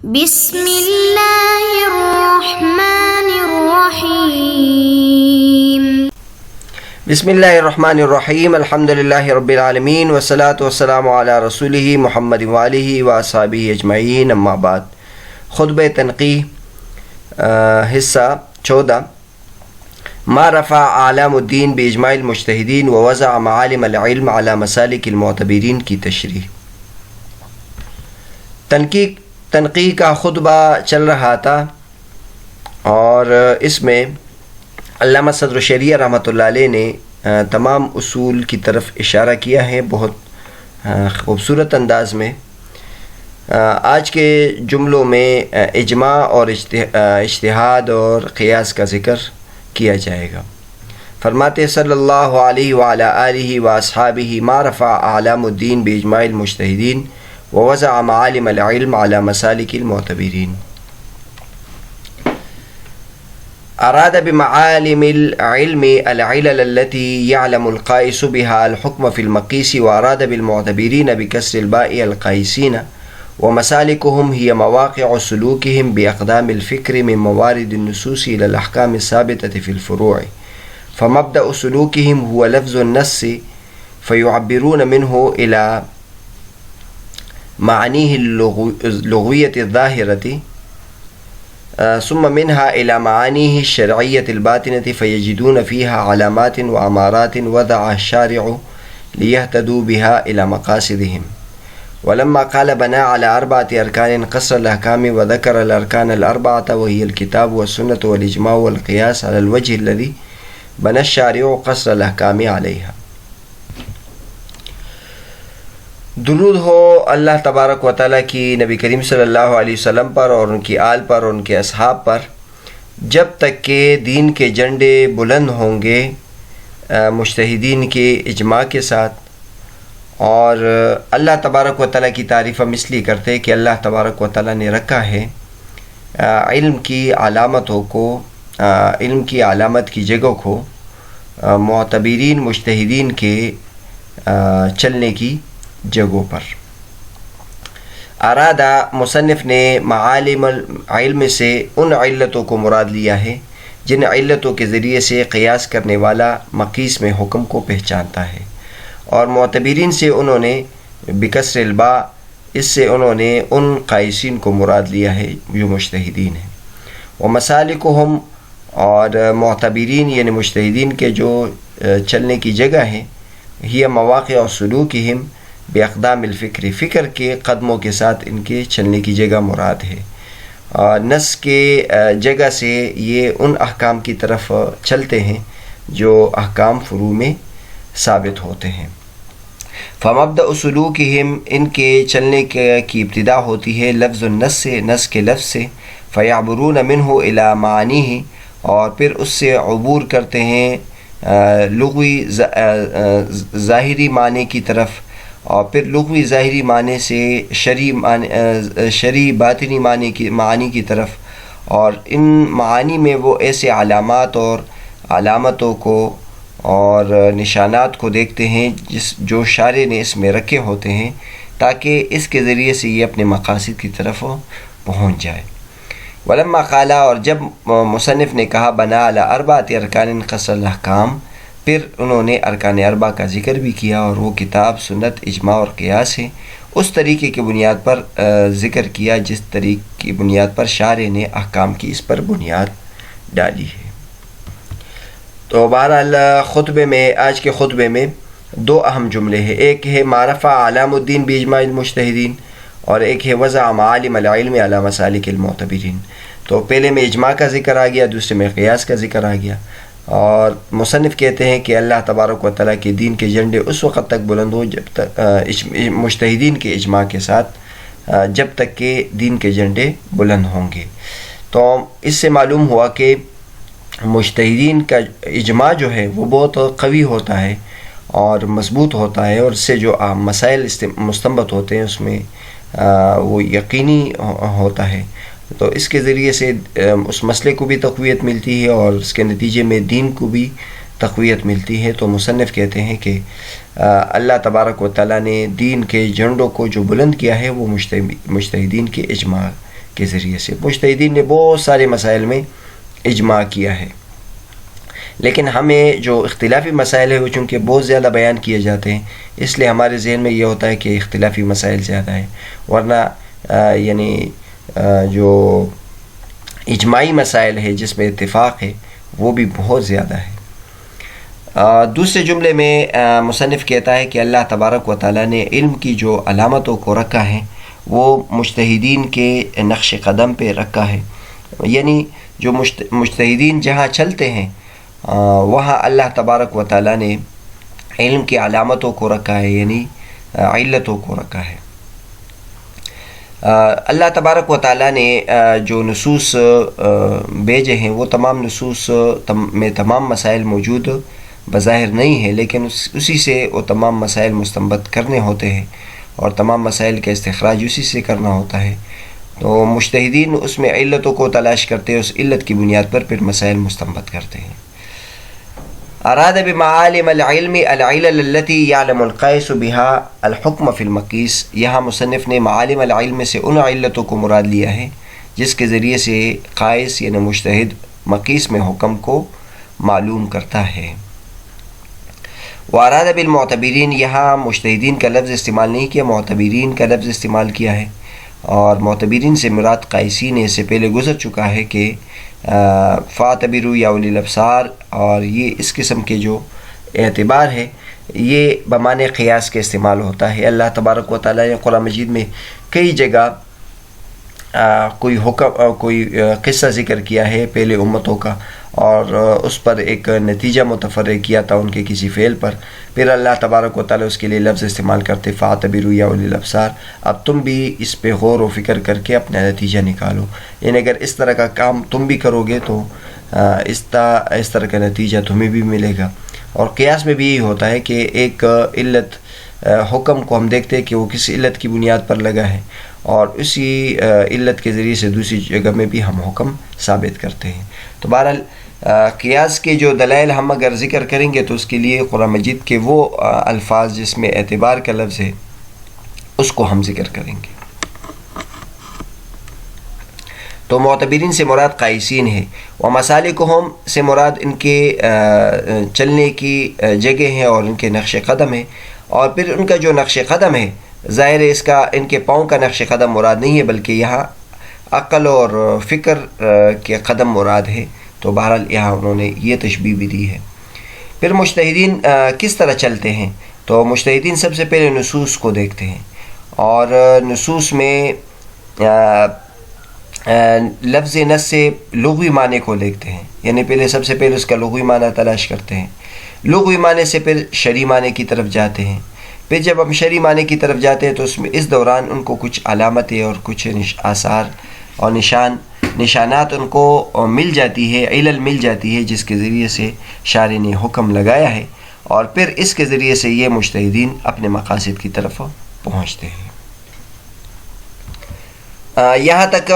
بسم اللہ الرحمن الرحیم بسم اللہ الرحمن الرحیم الحمد للہ رب العالمین والصلاة والسلام علی رسولہ محمد وآلہ واصحابہ اجمعین، اما بعد۔ خطبہ تنقیح حصہ 14 ما رفع اعلام الدین باجماع المجتہدین ووضع معالم العلم علی مسالک المعتبرین کی تشریح۔ تنقیح کا خطبہ چل رہا تھا اور اس میں علامہ صدر الشریعہ رحمۃ اللہ علیہ نے تمام اصول کی طرف اشارہ کیا ہے بہت خوبصورت انداز میں۔ آج کے جملوں میں اجماع اور اجتہاد اور قیاس کا ذکر کیا جائے گا۔ فرماتے صلی اللہ علیہ وعلی آلہ واصحابہ ما رفع اعلام الدین باجماع المجتہدین ووضع معالم العلم على مسالك المعتبرين۔ أراد بمعالم العلم العلل التي يعلم القائس بها الحكم في المقيس، وأراد بالمعتبرين بكسر الباء القائسين، ومسالكهم هي مواقع سلوكهم بأقدام الفكر من موارد النصوص إلى الأحكام الثابتة في الفروع، فمبدأ سلوكهم هو لفظ النص فيعبرون منه إلى معانيه اللغوية الظاهرة، ثم منها إلى معانيه الشرعية الباطنة فيجدون فيها علامات وأمارات وضعها الشارع ليهتدوا بها إلى مقاصدهم. ولما قال بنى على 4 أركان قصر الأحكام وذكر الأركان 4 وهي الكتاب والسنة والإجماع والقياس على الوجه الذي بنى الشارع قصر الأحكام عليها۔ درود ہو اللہ تبارک و تعالیٰ کی نبی کریم صلی اللہ علیہ وسلم پر اور ان کی آل پر اور ان کے اصحاب پر۔ جب تک کہ دین کے جھنڈے بلند ہوں گے مجتہدین کے اجماع کے ساتھ، اور اللہ تبارک و تعالیٰ کی تعریف ہم اس لیے کرتے کہ اللہ تبارک و تعالیٰ نے رکھا ہے علم کی علامتوں کو، علم کی علامت کی جگہ کو معتبرین مجتہدین کے چلنے کی جگہوں پر۔ ارادہ مصنف نے معالم العلم سے ان علتوں کو مراد لیا ہے جن علتوں کے ذریعے سے قیاس کرنے والا مقیس میں حکم کو پہچانتا ہے، اور معتبرین سے انہوں نے بکسر الباء، اس سے انہوں نے ان قائسین کو مراد لیا ہے جو مجتہدین ہیں۔ ومسالکہم، اور معتبرین یعنی مجتہدین کے جو چلنے کی جگہ ہیں، ہی مواقع و سلوکہم باقدام الفکر، فکر کے قدموں کے ساتھ ان کے چلنے کی جگہ مراد ہے۔ نص کے جگہ سے یہ ان احکام کی طرف چلتے ہیں جو احکام فروع میں ثابت ہوتے ہیں۔ فمبدأ سلوکہم، ان کے چلنے کی ابتدا ہوتی ہے لفظ النص سے، نص کے لفظ سے، فیعبرون منہ الی معانیہ، اور پھر اس سے عبور کرتے ہیں لغوی ظاہری معنی کی طرف، اور پھر لغوی ظاہری معنی سے شرعی باطنی معنی کی طرف، اور ان معانی میں وہ ایسے علامات اور علامتوں کو اور نشانات کو دیکھتے ہیں جو شارع نے اس میں رکھے ہوتے ہیں تاکہ اس کے ذریعے سے یہ اپنے مقاصد کی طرف پہنچ جائے۔ ولما قال، اور جب مصنف نے کہا بنا علی 4 ارکان قصر الاحکام، پھر انہوں نے ارکان 4 کا ذکر بھی کیا، اور وہ کتاب، سنت، اجماع اور قیاس ہے، اس طریقے کی بنیاد پر ذکر کیا جس طریقے کی بنیاد پر شارع نے احکام کی اس پر بنیاد ڈالی ہے۔ تو بہرحال خطبے میں، آج کے خطبے میں 2 اہم جملے ہیں، ایک ہے ما رفع اعلام الدین باجماع المجتہدین، اور ایک ہے وضع معالم العلم علی مسالک المعتبرین۔ تو پہلے میں اجماع کا ذکر آ گیا، دوسرے میں قیاس کا ذکر آ گیا، اور مصنف کہتے ہیں کہ اللہ تبارک و تعالیٰ کے دین کے جھنڈے اس وقت تک بلند ہو جب تک مجتہدین کے اجماع کے ساتھ، جب تک کہ دین کے جھنڈے بلند ہوں گے۔ تو اس سے معلوم ہوا کہ مجتہدین کا اجماع جو ہے وہ بہت قوی ہوتا ہے اور مضبوط ہوتا ہے، اور اس سے جو مسائل مستنبط ہوتے ہیں اس میں وہ یقینی ہوتا ہے، تو اس کے ذریعے سے اس مسئلے کو بھی تقویت ملتی ہے اور اس کے نتیجے میں دین کو بھی تقویت ملتی ہے۔ تو مصنف کہتے ہیں کہ اللہ تبارک و تعالیٰ نے دین کے جھنڈوں کو جو بلند کیا ہے وہ مجتہدین کے اجماع کے ذریعے سے۔ مجتہدین نے بہت سارے مسائل میں اجماع کیا ہے، لیکن ہمیں جو اختلافی مسائل ہیں وہ چونکہ بہت زیادہ بیان کیے جاتے ہیں، اس لیے ہمارے ذہن میں یہ ہوتا ہے کہ اختلافی مسائل زیادہ ہیں، ورنہ جو اجماعی مسائل ہے جس میں اتفاق ہے وہ بھی بہت زیادہ ہے۔ دوسرے جملے میں مصنف کہتا ہے کہ اللہ تبارک و تعالیٰ نے علم کی جو علامتوں کو رکھا ہے وہ مجتہدین کے نقش قدم پہ رکھا ہے، یعنی جو مجتہدین جہاں چلتے ہیں وہاں اللہ تبارک و تعالیٰ نے علم کی علامتوں کو رکھا ہے، یعنی علتوں کو رکھا ہے۔ اللہ تبارک و تعالیٰ نے جو نصوص بھیجے ہیں وہ تمام نصوص میں تمام مسائل موجود بظاہر نہیں ہے، لیکن اسی سے وہ تمام مسائل مستنبط کرنے ہوتے ہیں اور تمام مسائل کا استخراج اسی سے کرنا ہوتا ہے، تو مجتہدین اس میں علتوں کو تلاش کرتے ہیں، اس علت کی بنیاد پر پھر مسائل مستنبط کرتے ہیں۔ اراد بمعالم العلم العلل التي يعلم القائس بها الحكم في المقيس، یہاں مصنف نے معالم العلم سے ان علتوں کو مراد لیا ہے جس کے ذریعے سے قائس یعنی مجتہد مقیس میں حکم کو معلوم کرتا ہے۔ واراد بالمعتبرین، یہاں مجتہدین کا لفظ استعمال نہیں کیا، معتبرین کا لفظ استعمال کیا ہے، اور معتبرین سے مراد قائسین ہے، اس سے پہلے گزر چکا ہے کہ فاعتبروا یا اولی الابصار، اور یہ اس قسم کے جو اعتبار ہے یہ بمعنی قیاس کے استعمال ہوتا ہے۔ اللہ تبارک و تعالیٰ نے قرآن مجید میں کئی جگہ کوئی قصہ ذکر کیا ہے پہلے امتوں کا، اور اس پر ایک نتیجہ متفرع کیا تھا ان کے کسی فعل پر، پھر اللہ تبارک و تعالیٰ اس کے لیے لفظ استعمال کرتے فاعتبروا یا اولی الابصار، اب تم بھی اس پہ غور و فکر کر کے اپنا نتیجہ نکالو، یعنی اگر اس طرح کا کام تم بھی کرو گے تو اس طرح کا نتیجہ تمہیں بھی ملے گا۔ اور قیاس میں بھی یہی ہوتا ہے کہ ایک علت حکم کو ہم دیکھتے ہیں کہ وہ کس علت کی بنیاد پر لگا ہے، اور اسی علت کے ذریعے سے دوسری جگہ میں بھی ہم حکم ثابت کرتے ہیں۔ تو بہرحال قیاس کے جو دلائل ہم اگر ذکر کریں گے تو اس کے لیے قرآن مجید کے وہ الفاظ جس میں اعتبار کا لفظ ہے اس کو ہم ذکر کریں گے۔ تو معتبرین سے مراد قائسین ہے، ومسالکہم سے مراد ان کے چلنے کی جگہ ہیں اور ان کے نقش قدم ہے، اور پھر ان کا جو نقش قدم ہے ظاہر ہے اس کا ان کے پاؤں کا نقش قدم مراد نہیں ہے، بلکہ یہاں عقل اور فکر کے قدم مراد ہے، تو بہرحال یہاں انہوں نے یہ تشبیہ بھی دی ہے۔ پھر مجتہدین کس طرح چلتے ہیں؟ تو مجتہدین سب سے پہلے نصوص کو دیکھتے ہیں، اور نصوص میں لفظ نص سے لغوی معنی کو دیکھتے ہیں، یعنی پہلے سب سے پہلے اس کا لغوی معنی تلاش کرتے ہیں، لغوی معنی سے پھر شرعی معنی کی طرف جاتے ہیں، پھر جب ہم شرعی معنی کی طرف جاتے ہیں تو اس دوران ان کو کچھ علامتیں اور کچھ آثار اور نشانات ان کو مل جاتی ہے، علل مل جاتی ہے جس کے ذریعے سے شارع نے حکم لگایا ہے، اور پھر اس کے ذریعے سے یہ مجتہدین اپنے مقاصد کی طرف پہنچتے ہیں۔ یہاں تک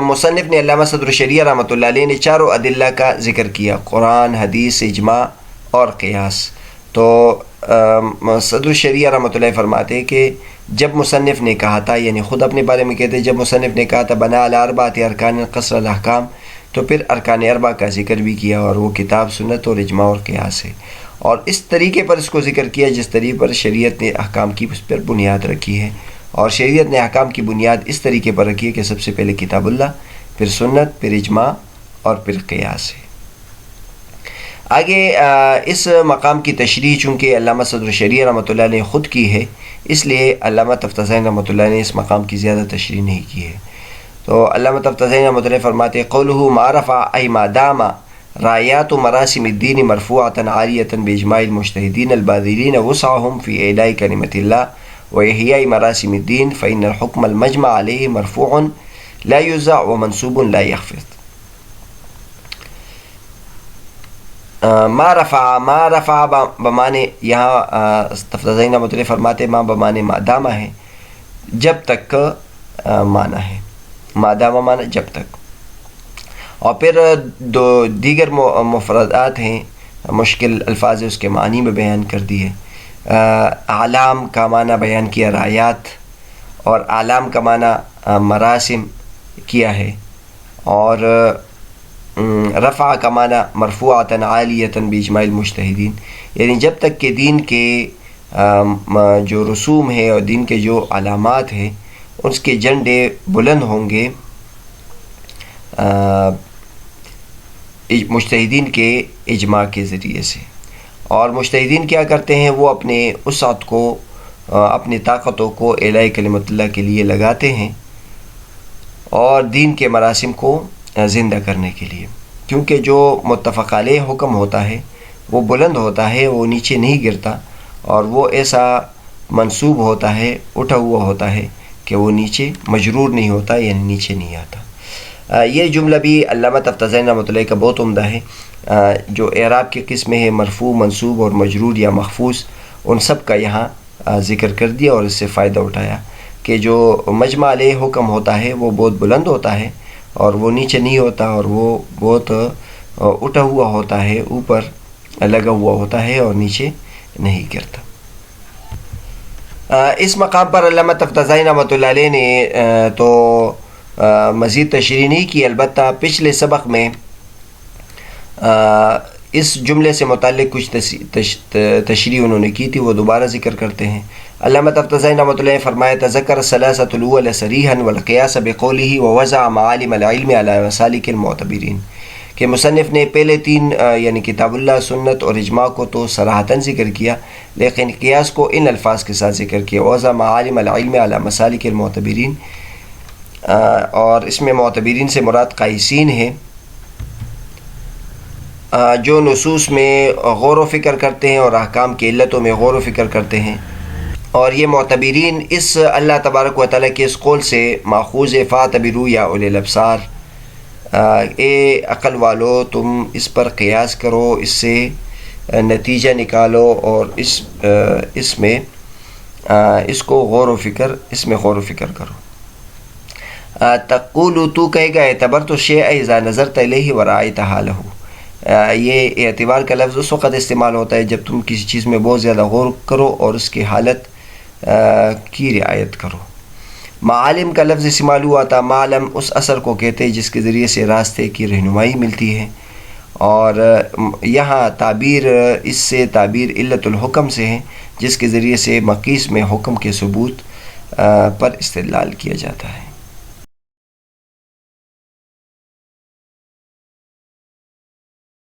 مصنف نے علامہ صدر الشریعہ رحمۃ اللہ علیہ نے چاروں ادلہ کا ذکر کیا، قرآن، حدیث، اجماع اور قیاس۔ تو صدر الشریعہ رحمۃ اللہ فرماتے ہیں کہ جب مصنف نے کہا تھا، یعنی خود اپنے بارے میں کہتے ہیں، جب مصنف نے کہا تھا بنا علی اربعۃ ارکان قصر الاحکام، تو پھر ارکان اربعہ کا ذکر بھی کیا، اور وہ کتاب، سنت اور اجماع اور قیاس ہے، اور اس طریقے پر اس کو ذکر کیا جس طریقے پر شریعت نے احکام کی اس پر بنیاد رکھی ہے، اور شریعت نے احکام کی بنیاد اس طریقے پر رکھی ہے کہ سب سے پہلے کتاب اللہ، پھر سنت، پھر اجماع اور پھر قیاس ہے۔ آگے اس مقام کی تشریح چونکہ علامہ صدر الشریعہ رحمۃ اللہ نے خود کی ہے، اس لیے علامہ تفتازانی رحمۃ اللہ نے اس مقام کی زیادہ تشریح نہیں کی ہے۔ تو علامہ تفتازانی رحمۃ اللہ فرماتے ہیں قولہ ما رفع ای ما دام رایات مراسم الدین مرفوعۃ عاریۃ باجماع المجتہدین الباذلین وسعهم فی اعلاء کلمۃ اللہ واحیاء مراسم الدین فإن الحکم المجمع علیہ مرفوع لا یزع ومنصوب لا یخفض۔ ما رفع بمانے، یہاں تفتازانی رحمۃ اللہ فرماتے ما بمانے ما دامہ ہے، جب تک معنی ہے، ما دامہ معنی جب تک، اور پھر دو دیگر مفردات ہیں، مشکل الفاظ اس کے معنی میں بیان کر دیے۔ اعلام کا معنی بیان کیا رایات، اور اعلام کا معنی مراسم، کیا ہے، اور رفع کا معنی مرفوعۃ عالیۃ باجماع المجتہدین، یعنی جب تک کہ دین کے جو رسوم ہے اور دین کے جو علامات ہیں اس کے جھنڈے بلند ہوں گے مجتہدین کے اجماع کے ذریعے سے. اور مجتہدین کیا کرتے ہیں، وہ اپنے وسعت کو، اپنی طاقتوں کو اعلاء کلمت اللہ کے لیے لگاتے ہیں اور دین کے مراسم کو زندہ کرنے کے لیے، کیونکہ جو متفق علیہ حکم ہوتا ہے وہ بلند ہوتا ہے، وہ نیچے نہیں گرتا، اور وہ ایسا منصوب ہوتا ہے، اٹھا ہوا ہوتا ہے کہ وہ نیچے مجرور نہیں ہوتا، یعنی نیچے نہیں آتا. یہ جملہ بھی علامہ تفتازانی رحمۃ اللہ کا بہت عمدہ ہے. جو اعراب کی قسمیں ہیں، مرفوع، منصوب اور مجرور یا مخفوض، ان سب کا یہاں ذکر کر دیا اور اس سے فائدہ اٹھایا کہ جو مجمع علیہ حکم ہوتا ہے وہ بہت بلند ہوتا ہے اور وہ نیچے نہیں ہوتا، اور وہ بہت اٹھا ہوا ہوتا ہے، اوپر لگا ہوا ہوتا ہے اور نیچے نہیں گرتا. اس مقام پر علامہ تفتازانی رحمۃ اللہ علیہ نے تو مزید تشریح نہیں کی، البتہ پچھلے سبق میں اس جملے سے متعلق کچھ تشریح انہوں نے کی تھی، وہ دوبارہ ذکر کرتے ہیں. علامہ تفتازانی رحمۃ اللہ نے فرمایا تذکر الثلاثة الأول صریحا والقیاس بقوله ووضع معالم العلم على مسالک المعتبرین، کہ مصنف نے پہلے تین یعنی کتاب اللہ، سنت اور اجماع کو تو صراحتاً ذکر کیا، لیکن قیاس کو ان الفاظ کے ساتھ ذکر کیا، وضع معالم العلم على مسالک المعتبرین، اور اس میں معتبرین سے مراد قائسین ہیں، جو نصوص میں غور و فکر کرتے ہیں اور احکام کی علتوں میں غور و فکر کرتے ہیں. اور یہ معتبرین اس اللہ تبارک و تعالیٰ کے اس قول سے ماخوذ فاعتبروا یا اولی الابصار، اے عقل والو تم اس پر قیاس کرو، اس سے نتیجہ نکالو، اور اس میں اس کو غور و فکر، اس میں غور و فکر کرو. تقول تو کہے گا اعتبرت الشیء اذا نظرت الیہ ورأیت حالہ، یہ اعتبار کا لفظ اس وقت استعمال ہوتا ہے جب تم کسی چیز میں بہت زیادہ غور کرو اور اس کی حالت کی رعایت کرو. معالم کا لفظ استعمال ہوا تھا، معلم اس اثر کو کہتے ہیں جس کے ذریعے سے راستے کی رہنمائی ملتی ہے، اور یہاں تعبیر اس سے تعبیر علت الحکم سے ہے جس کے ذریعے سے مقیس میں حکم کے ثبوت پر استدلال کیا جاتا ہے.